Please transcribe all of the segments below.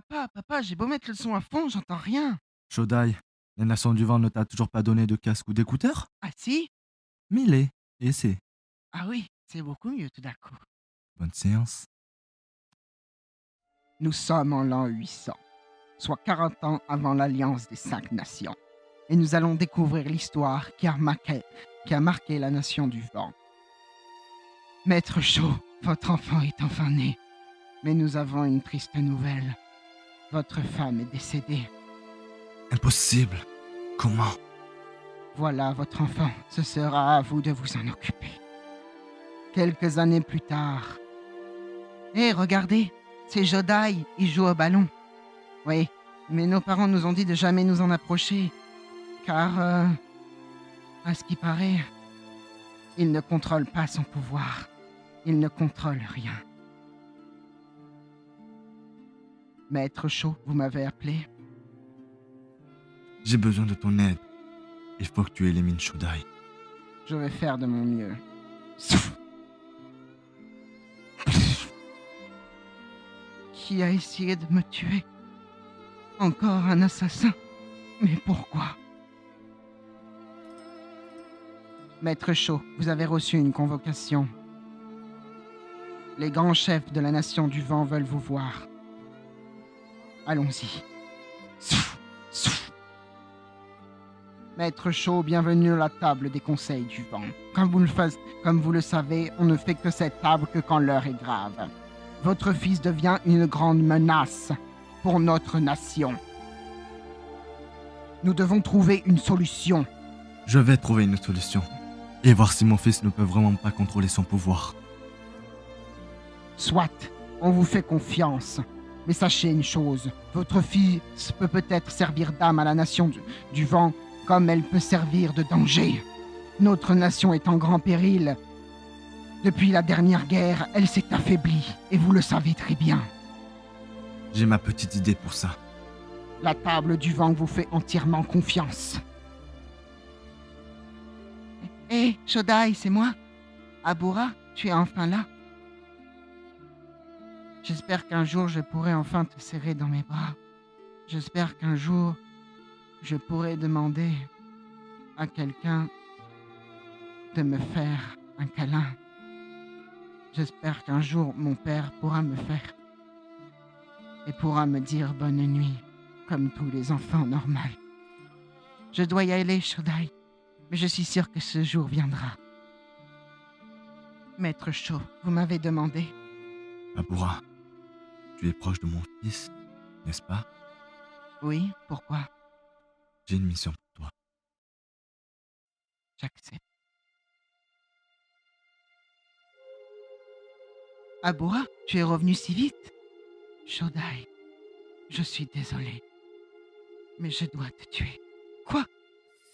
Papa, j'ai beau mettre le son à fond, j'entends rien. Shodai, la nation du vent ne t'a toujours pas donné de casque ou d'écouteurs? Ah si? Mille et c'est. Ah oui, c'est beaucoup mieux tout d'un coup. Bonne séance. Nous sommes en l'an 800, soit 40 ans avant l'alliance des 5 nations. Et nous allons découvrir l'histoire qui a marqué la nation du vent. Maître Chaud, votre enfant est enfin né. Mais nous avons une triste nouvelle. Votre femme est décédée. Impossible. Comment? Voilà votre enfant, ce sera à vous de vous en occuper. Quelques années plus tard. Hé, regardez, c'est Jodai, il joue au ballon. Oui, mais nos parents nous ont dit de jamais nous en approcher, car, à ce qui paraît, il ne contrôle pas son pouvoir. Il ne contrôle rien. Maître Chaud, vous m'avez appelé? J'ai besoin de ton aide. Il faut que tu élimines Shodai. Je vais faire de mon mieux. Qui a essayé de me tuer? Encore un assassin? Mais pourquoi? Maître Chaud, vous avez reçu une convocation. Les grands chefs de la nation du vent veulent vous voir. Allons-y. Maître Chaud, bienvenue à la table des conseils du vent. Comme vous le savez, on ne fait que cette table que quand l'heure est grave. Votre fils devient une grande menace pour notre nation. Nous devons trouver une solution. Je vais trouver une solution. Et voir si mon fils ne peut vraiment pas contrôler son pouvoir. Soit, on vous fait confiance. Mais sachez une chose, votre fils peut peut-être servir d'âme à la nation du vent, comme elle peut servir de danger. Notre nation est en grand péril. Depuis la dernière guerre, elle s'est affaiblie, et vous le savez très bien. J'ai ma petite idée pour ça. La table du vent vous fait entièrement confiance. Hé, Shodai, c'est moi. Abura, tu es enfin là. J'espère qu'un jour je pourrai enfin te serrer dans mes bras. J'espère qu'un jour je pourrai demander à quelqu'un de me faire un câlin. J'espère qu'un jour mon père pourra me faire et pourra me dire bonne nuit, comme tous les enfants normaux. Je dois y aller, Shodai, mais je suis sûr que ce jour viendra. Maître Chaud, vous m'avez demandé. Abura, tu es proche de mon fils, n'est-ce pas? Oui, pourquoi? J'ai une mission pour toi. J'accepte. Abura, tu es revenu si vite? Shodai, je suis désolé, mais je dois te tuer. Quoi?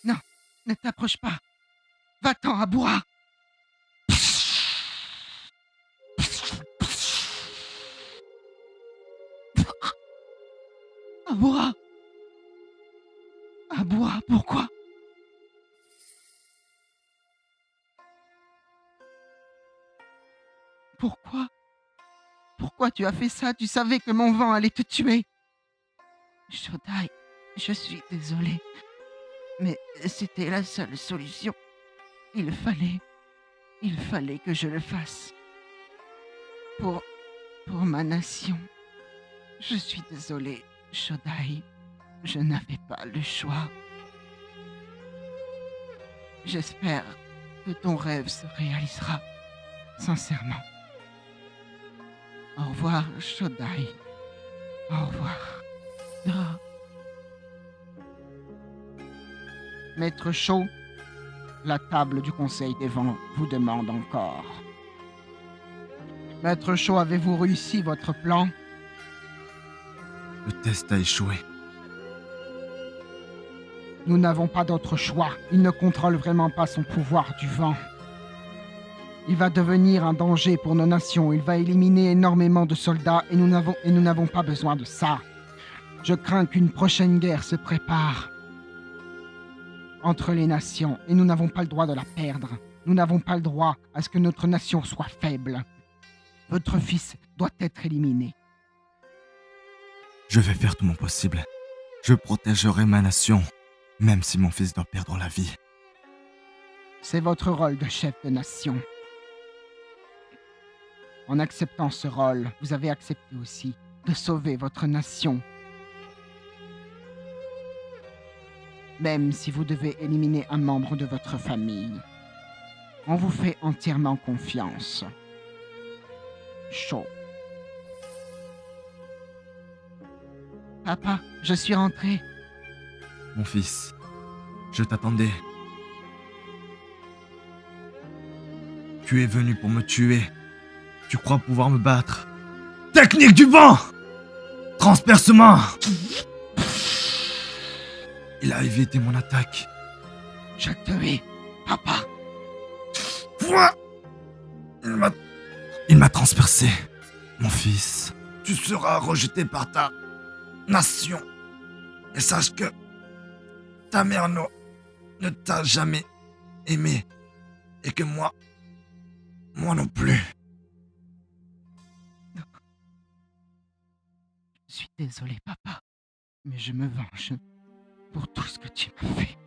Non, ne t'approche pas. Va-t'en, Abura. Abura. Abura, pourquoi? Pourquoi? Pourquoi tu as fait ça? Tu savais que mon vent allait te tuer. Shodai, je suis désolé, mais c'était la seule solution. Il fallait que je le fasse. Pour, pour ma nation. Je suis désolé, Shodai. Je n'avais pas le choix. J'espère que ton rêve se réalisera. Sincèrement. Au revoir, Shodai. Au revoir. Ah. Maître Chaud, la table du Conseil des Vents vous demande encore. Maître Chaud, avez-vous réussi votre plan? Le test a échoué. Nous n'avons pas d'autre choix. Il ne contrôle vraiment pas son pouvoir du vent. Il va devenir un danger pour nos nations. Il va éliminer énormément de soldats et nous n'avons pas besoin de ça. Je crains qu'une prochaine guerre se prépare entre les nations et nous n'avons pas le droit de la perdre. Nous n'avons pas le droit à ce que notre nation soit faible. Votre fils doit être éliminé. Je vais faire tout mon possible. Je protégerai ma nation, même si mon fils doit perdre la vie. C'est votre rôle de chef de nation. En acceptant ce rôle, vous avez accepté aussi de sauver votre nation. Même si vous devez éliminer un membre de votre famille, on vous fait entièrement confiance. Chaud. Papa, je suis rentré. Mon fils, je t'attendais. Tu es venu pour me tuer. Tu crois pouvoir me battre. Technique du vent! Transpercement! Il a évité mon attaque. Je te hais, papa. Il m'a transpercé. Mon fils, tu seras rejeté par ta nation. Et sache que ta mère ne t'a jamais aimé. Et que moi non plus. Je suis désolé, papa. Mais je me venge pour tout ce que tu m'as fait.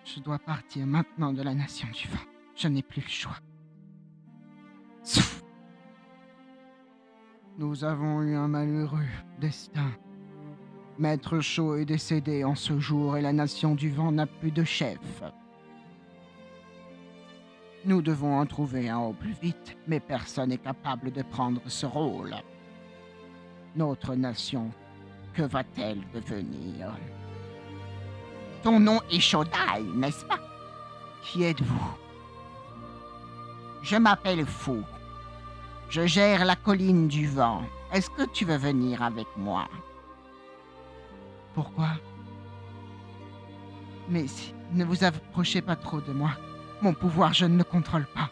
Je dois partir maintenant de la nation du vent. Je n'ai plus le choix. Souffle. Nous avons eu un malheureux destin. Maître Chaud est décédé en ce jour et la nation du vent n'a plus de chef. Nous devons en trouver un au plus vite, mais personne n'est capable de prendre ce rôle. Notre nation, que va-t-elle devenir? Ton nom est Shodai, n'est-ce pas? Qui êtes-vous? Je m'appelle Fou. Je gère la colline du vent. Est-ce que tu veux venir avec moi? Pourquoi? Mais ne vous approchez pas trop de moi. Mon pouvoir, je ne le contrôle pas.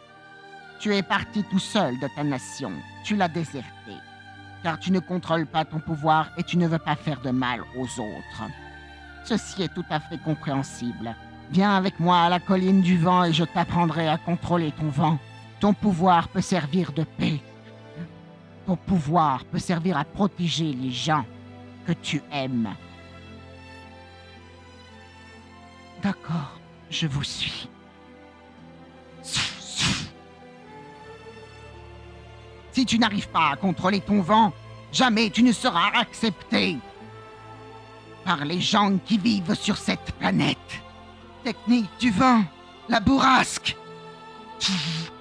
Tu es parti tout seul de ta nation. Tu l'as déserté. Car tu ne contrôles pas ton pouvoir et tu ne veux pas faire de mal aux autres. Ceci est tout à fait compréhensible. Viens avec moi à la colline du vent et je t'apprendrai à contrôler ton vent. Ton pouvoir peut servir de paix. Ton pouvoir peut servir à protéger les gens que tu aimes. D'accord, je vous suis. Si tu n'arrives pas à contrôler ton vent, jamais tu ne seras accepté par les gens qui vivent sur cette planète. Technique du vent, la bourrasque.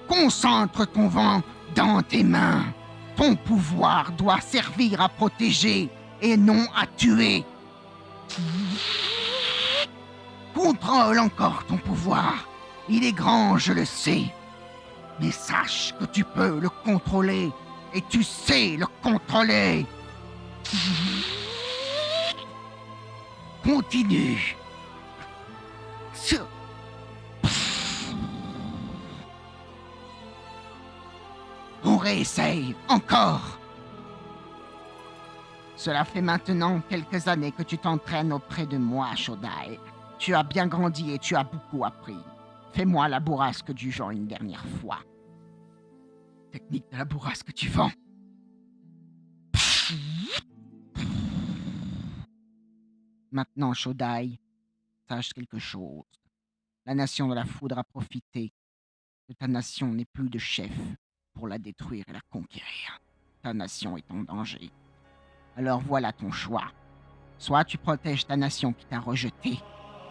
Concentre ton vent dans tes mains. Ton pouvoir doit servir à protéger et non à tuer. Contrôle encore ton pouvoir. Il est grand, je le sais. Mais sache que tu peux le contrôler et tu sais le contrôler. Continue. On réessaye encore. Cela fait maintenant quelques années que tu t'entraînes auprès de moi, Shodai. Tu as bien grandi et tu as beaucoup appris. Fais-moi la bourrasque du vent une dernière fois. Technique de la bourrasque du vent. Maintenant, Shodai, sache quelque chose. La nation de la foudre a profité que ta nation n'ait plus de chef pour la détruire et la conquérir. Ta nation est en danger. Alors voilà ton choix. Soit tu protèges ta nation qui t'a rejeté,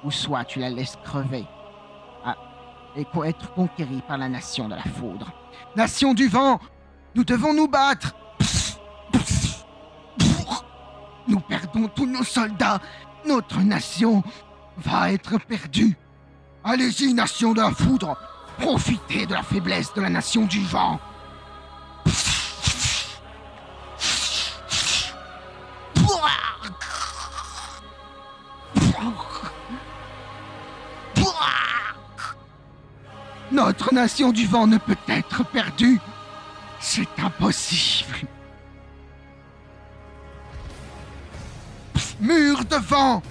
ou soit tu la laisses crever et être conquérie par la nation de la foudre. Nation du vent, nous devons nous battre. Nous perdons tous nos soldats. Notre nation va être perdue. Allez-y, nation de la foudre. Profitez de la faiblesse de la nation du vent. Notre nation du vent ne peut être perdue. C'est impossible. Mur de vent.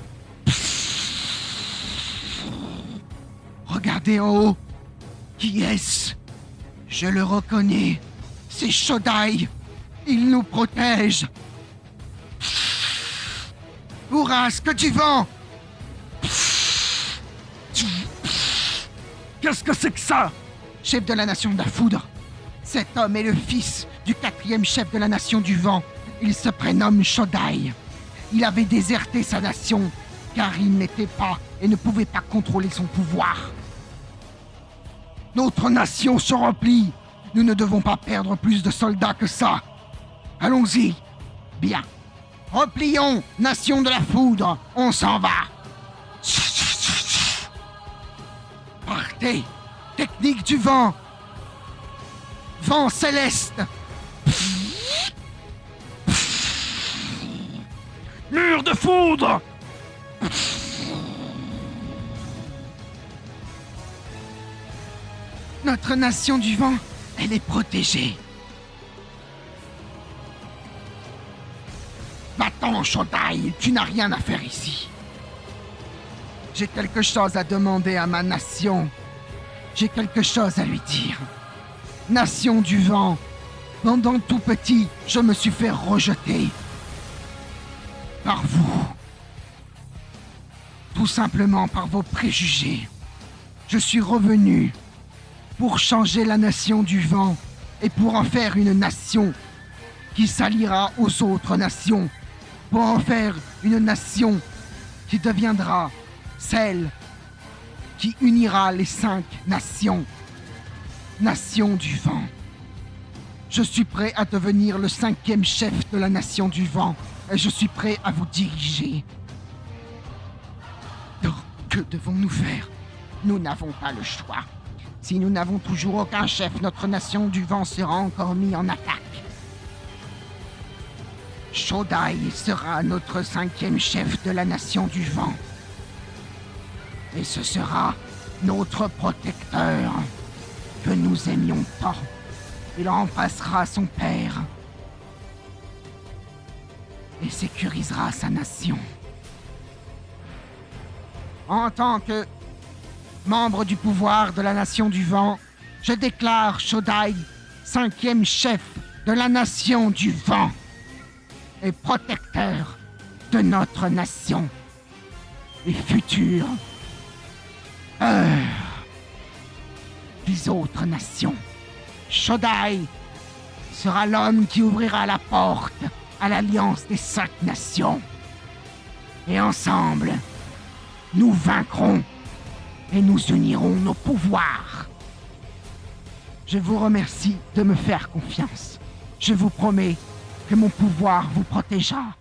Regardez en haut. Qui est-ce? Je le reconnais. C'est Shodai. Il nous protège. Bourrasque du vent. Qu'est-ce que c'est que ça? Chef de la nation de la foudre. Cet homme est le fils du 4e chef de la nation du vent. Il se prénomme Shodai. Il avait déserté sa nation car il n'était pas et ne pouvait pas contrôler son pouvoir. Notre nation se replie. Nous ne devons pas perdre plus de soldats que ça. Allons-y. Bien. Replions, nation de la foudre. On s'en va. Partez. Technique du vent. Vent céleste. Mur de foudre! Notre nation du vent, elle est protégée. Va-t'en, Shodai, tu n'as rien à faire ici. J'ai quelque chose à demander à ma nation. J'ai quelque chose à lui dire. Nation du vent, pendant tout petit, je me suis fait rejeter. Par vous. Tout simplement par vos préjugés. Je suis revenu pour changer la nation du vent et pour en faire une nation qui s'alliera aux autres nations. Pour en faire une nation qui deviendra celle qui unira les 5 nations. Nation du vent. Je suis prêt à devenir le 5e chef de la nation du vent et je suis prêt à vous diriger. Alors, que devons-nous faire? Nous n'avons pas le choix. Si nous n'avons toujours aucun chef, notre nation du vent sera encore mise en attaque. Shodai sera notre 5e chef de la nation du vent. Et ce sera notre protecteur que nous aimions tant. Il remplacera son père et sécurisera sa nation. En tant que membre du pouvoir de la nation du vent, je déclare Shodai 5e chef de la nation du vent et protecteur de notre nation et futur des autres nations. Shodai sera l'homme qui ouvrira la porte à l'alliance des 5 nations. Et ensemble, nous vaincrons et nous unirons nos pouvoirs. Je vous remercie de me faire confiance. Je vous promets que mon pouvoir vous protégera.